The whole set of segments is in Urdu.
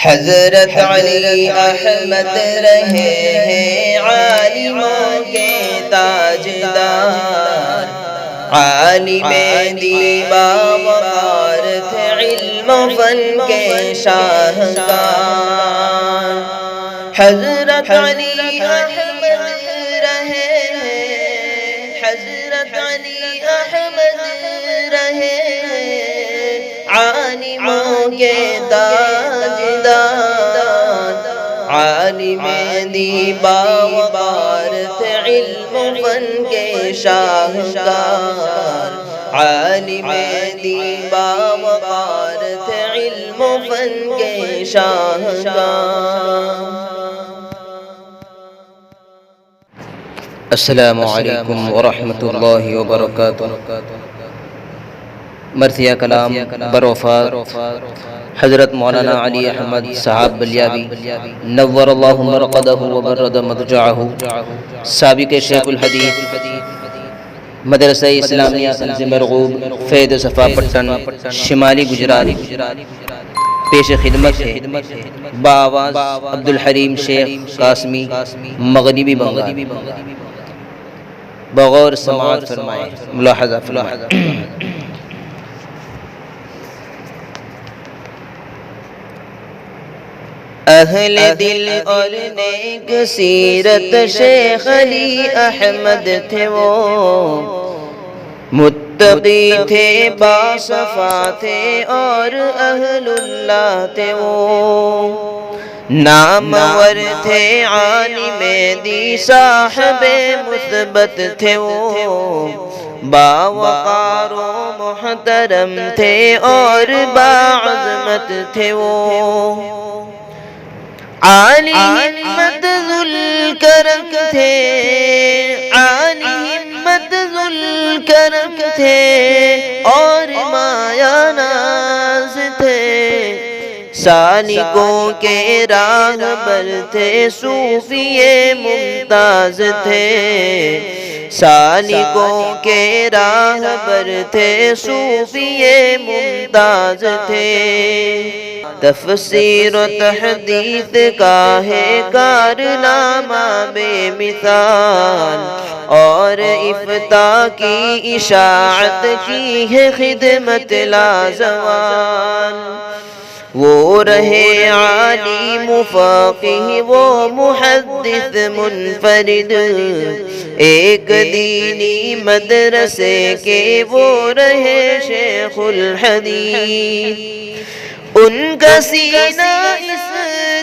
حضرت علی احمد رہے ہیں عالموں کے تاجدار، عالم دیبا وقار تھے علم و فن کے شاہکار۔ حضرت علی احمد رہے ہیں، حضرت علی احمد رہے ہیں عالموں کے تاجدار، عالم دیبا وقار تھے علم و فن کے شاہکار، عالم دیبا وقار تھے علم و فن کے شاہکار۔ السلام علیکم ورحمۃ اللہ وبرکاتہ۔ مرثیہ کلام بروفات حضرت مولانا علی احمد صاحب بلیابی نور اللہ مرقدہ وبرد مضجعہ، سابق شیخ الحدیث مدرسہ اسلامیہ کنز مرغوب فیض صفا پٹن شمالی گجرات، پیش خدمت ہے بآواز عبدالحلیم شیخ قاسمی مغربی بنگال۔ بغور سماعت فرمائیں، ملاحظہ فرمائیں۔ اہل دل اور نیک سیرت شیخ علی احمد تھے، وہ متقی تھے، باصفا تھے اور اہل اللہ تھے، وہ نامور تھے، عالم دی صاحب مثبت تھے، وہ باوقار و محترم تھے اور باعظمت تھے، وہ عالی ہمت ذوالکرم تھے، عالی ہمت ذوالکرم تھے اور مایا ناز تھے، سالکوں کے راہبر تھے، صوفی ممتاز تھے، سالکوں کے راہبر تھے، صوفی ممتاز تھے، تفسیر و تحدیث کا ہے کارنامہ بے مثال، اور افتاء کی اشاعت کی ہے خدمت لازوال، وہ رہے عالم فاقہ وہ محدث منفرد، ایک دینی مدرسے کے وہ رہے شیخ الحدیث، ان کا سینہ اس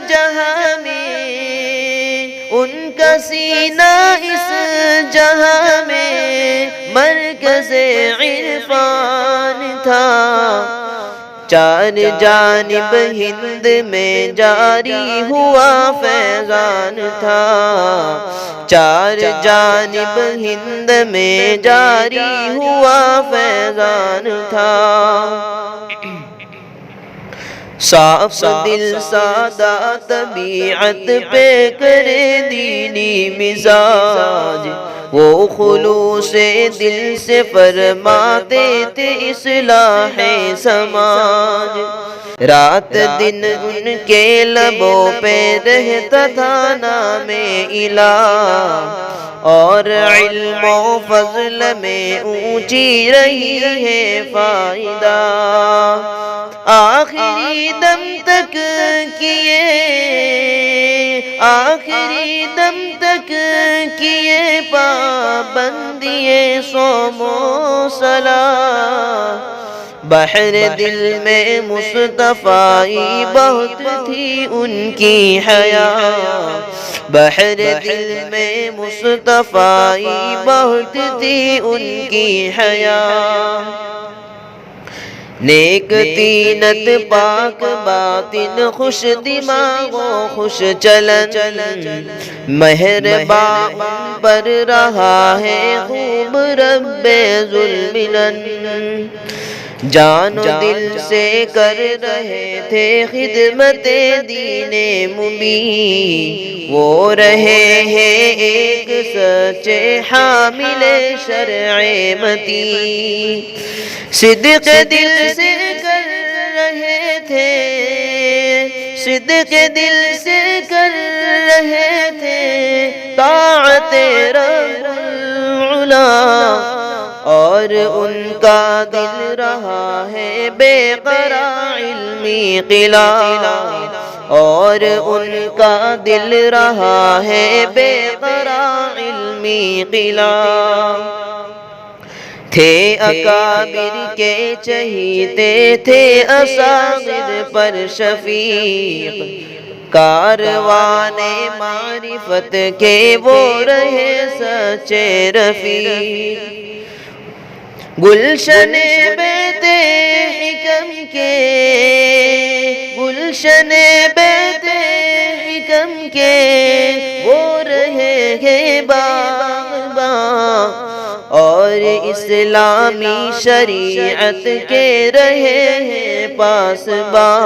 جہاں میں، ان کا سینہ اس جہاں میں مرکز عرفان تھا، چار جانب ہند میں جاری ہوا فیضان تھا، چار جانب ہند میں جاری ہوا فیضان تھا، صاف دل سادہ طبیعت پہ کرے دینی مزاج، وہ خلوص دل سے فرماتے تھے اصلاح سماج، رات دن ان کے لبوں پہ رہتا تھا نام الہ، اور علم و فضل میں اونچی رہی ہے فائدہ، آخری دم تک کیے، آخری دم تک کیے پابندی صوم و صلاۃ، بحر دل میں مصطفیٰ بہت تھی ان کی حیات، بحر دل میں مصطفیٰ بہت تھی ان کی حیات، نیک تینت پاک باطن خوش دماغ و خوش چلن، مہربان پر رہا ہے خوب رب ذوالمنن، جان و دل سے کر رہے تھے خدمت دین مبین، وہ رہے ہیں ایک سچے حامل شرع متین، صدق دل سے کر رہے تھے، صدق دل سے کر رہے تھے طاعت رب العلا، اور ان کا دل رہا ہے بے قرار علمی قلعہ، اور ان کا دل رہا ہے بے قرار علمی قلعہ۔ تھے اکابر کے چہیتے تھے اصاغر پر شفیق، کاروان معرفت کے وہ رہے سچے رفیق۔ گلشن بیت حکم کے، گلشن بیت حکم کے وہ رہے ہیں باغباں، اور اسلامی شریعت کے رہے ہیں پاسباں،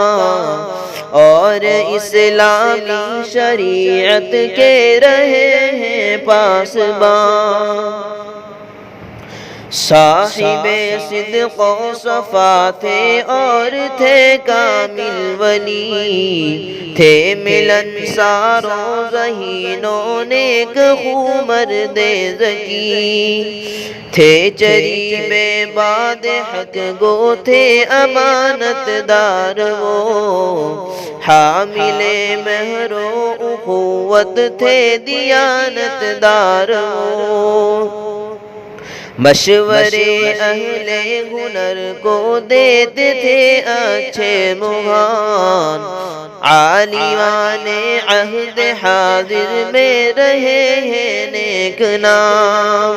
اور اسلامی شریعت کے رہے ہیں پاسباں۔ صاحب صدق و صفا تھے اور تھے کامل ولی، تھے ملنسار و ذہین و نیک خو مرد ذکی، تھے چریب باد حق گو تھے امانت دار وہ، حامل مہر و اخوت تھے دیانت دار وہ۔ مشورے اہل ہنر کو دیتے تھے اچھے مہان، عالمان عہد حاضر میں رہے ہیں نیک نام۔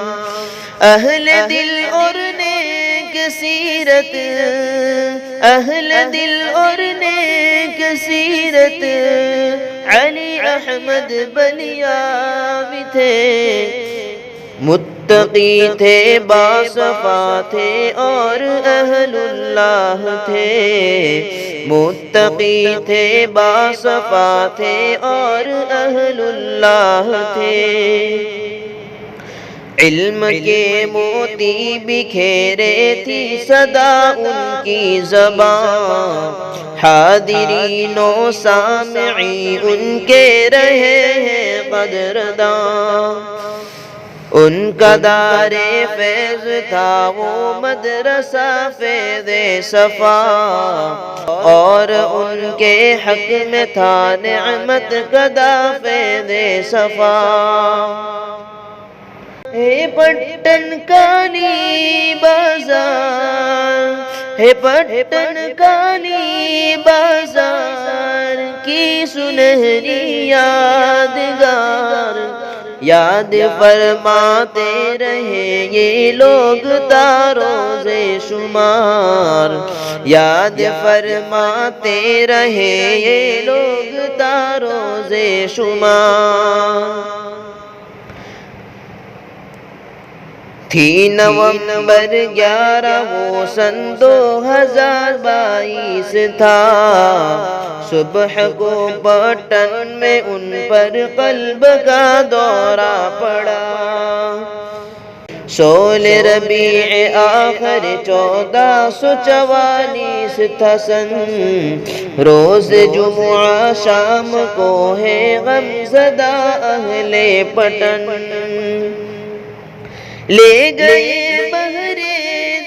اہل دل اور نیک سیرت، اہل دل اور نیک سیرت علی احمد بلیاوی تھے، متقی تھے باصفا تھے اور اہل اللہ تھے، متقی تھے باصفا تھے اور اہل اللہ تھے۔ علم کے موتی بکھیرے تھی صدا ان کی زبان، حاضرین و سامعین ان کے رہے ہیں قدرداں۔ ان کا دار فیض تھا وہ مدرسہ فیض صفا، اور ان کے حق میں تھا نعمت قدا فیض صفا۔ ہے پٹن کالی بازار، ہے پٹن کالی بازار کی سنہری یادگار، یاد فرماتے رہے یہ لوگ تاروز شمار، یاد فرماتے رہے یہ لوگ تاروز شمار۔ تھی نومبر 11 وہ سن 2022 تھا، صبح کو پٹن میں ان پر قلب کا دورہ پڑا۔ سول ربیع آخر 1444 تھا سن، روز جمعہ شام کو ہے غم زدہ اہل پٹن، لے گئے بحر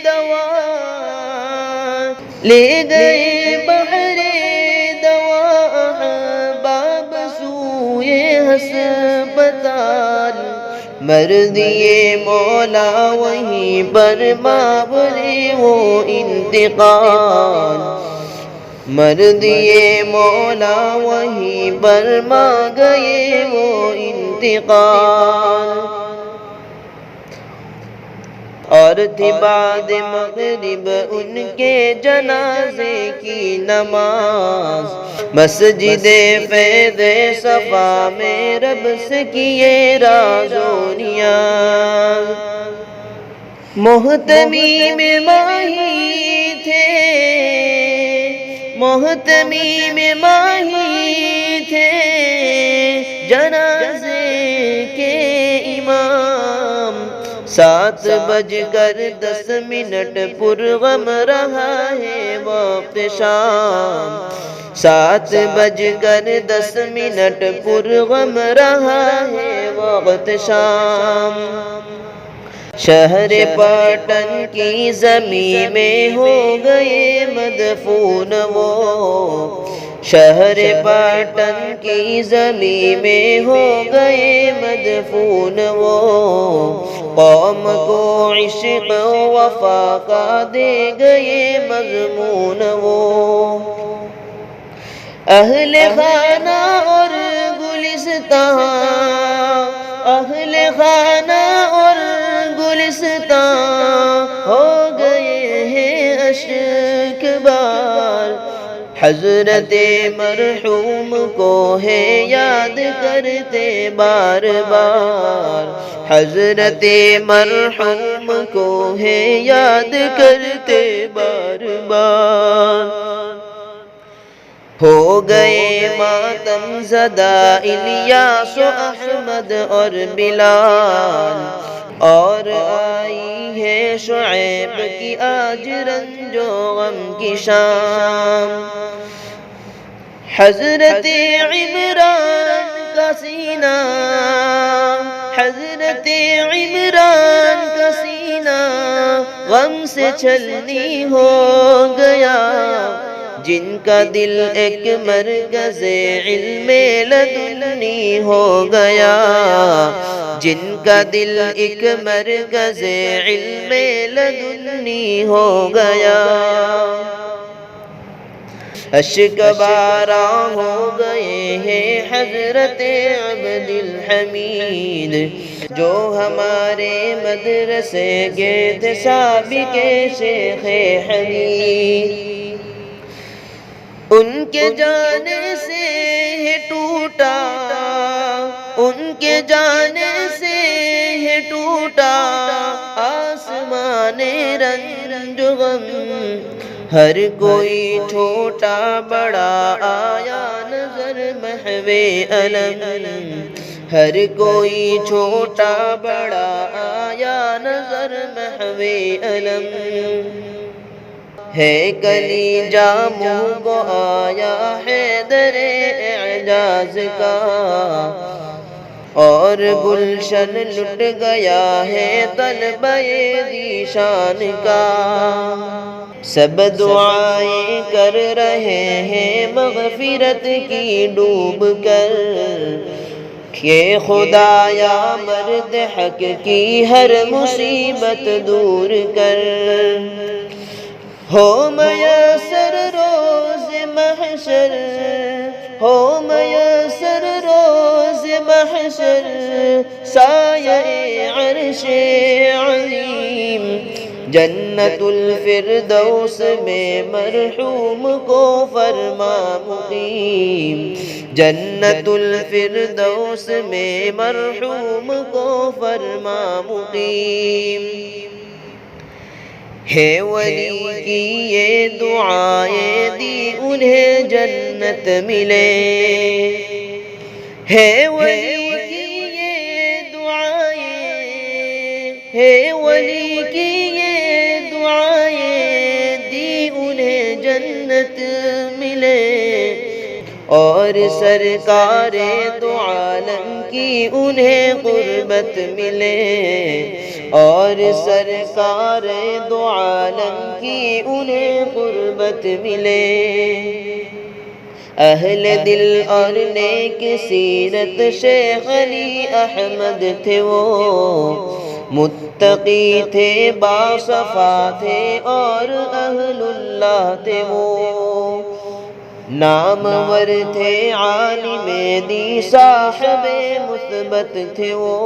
دوا، لے گئے بحر دوا باب سوئے ہسپتال، مر دیے مولا وہیں پر مابرے وہ انتقال، مر دیے مولا وہیں پر ماں گئے وہ انتقال۔ اور تھی بعد مغرب ان کے جنازے کی نماز، مسجد فیض صفا میں رب سے کیے راز و نیاز۔ محتمیم ماہی تھے، محتمیم ماہی تھے جنازے کے امام، 7:10 پرغم رہا ہے وقت شام، 7:10 پرغم رہا ہے وقت شام، شہر پٹن کی زمین میں ہو گئے مدفون وہ، شہر پٹن کی زمین میں ہو گئے مدفون وہ، قوم کو عشق و وفا کا دے گئے مضمون وہ، اہل خانہ اور گلستان، اہل خانہ اور گلستان ہو گئے ہیں اشک بار، حضرت مرحوم کو ہے یاد کرتے بار بار، حضرت مرحوم کو ہے یاد کرتے بار بار، ہو گئے ماتم زدہ الیاس و احمد اور بلال، اور آئی ہے شعیب کی آج رنج و غم کی شام، حضرت عمران کا سینہ، حضرت عمران کا سینہ غم سے چھلنی ہو گیا، جن کا دل ایک مرکز علم لدنی ہو گیا، جن کا دل ایک مرکز علم لدنی ہو گیا، اشک باراں ہو گئے ہیں حضرت عبد الحمید، جو ہمارے مدرسے کے تھے سابق شیخ حدیث، ان کے جانے سے ہے ٹوٹا، ان کے جانے سے ہے ٹوٹا آسمان رنج غم، ہر کوئی چھوٹا بڑا آیا نظر محو علم، ہر کوئی چھوٹا بڑا آیا نظر محو علم، ہے کلی جاموں کو آیا حیدر اعجاز کا، اور گلشن لٹ گیا ہے طلبہ ذیشان کا، سب دعائیں کر رہے ہیں مغفرت کی ڈوب کر، کہ خدایا مرد حق کی ہر مصیبت دور کر، ہو میسر روز محشر، ہو میسر روز محشر سایہ عرش عظیم، جنت الفردوس میں مرحوم کو فرما مقیم، جنت الفردوس میں مرحوم کو فرما مقیم، ہے ولی کی یہ دعائیں دی انہیں جنت ملے، ہے ولی کی یہ دعائیں، ہے ولی کی یہ دعائیں دی انہیں جنت ملے، اور سرکار دو عالم کی انہیں قربت ملے، اور سرکار دو عالم کی انہیں قربت ملے، اہل دل اور نیک سیرت شیخ علی احمد تھے وہ، متقی تھے باصفا تھے اور اہل اللہ تھے وہ، نامور تھے عالم دین صاحب مثبت تھے وہ،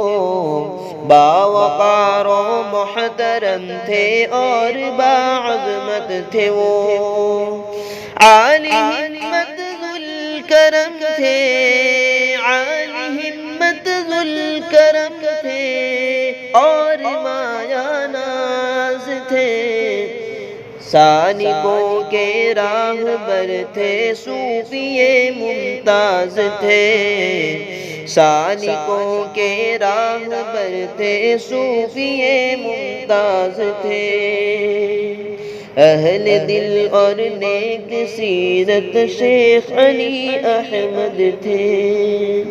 باوقار و محترم تھے اور باعظمت تھے وہ، عالی ہمت ذوالکرم تھے، عالی ہمت ذوالکرم تھے اور مایا ناز تھے، سالکوں کے راہبر تھے صوفی ممتاز تھے، سالکوں کے راہبر تھے صوفی ممتاز تھے، اہل دل اور نیک سیرت شیخ علی احمد تھے۔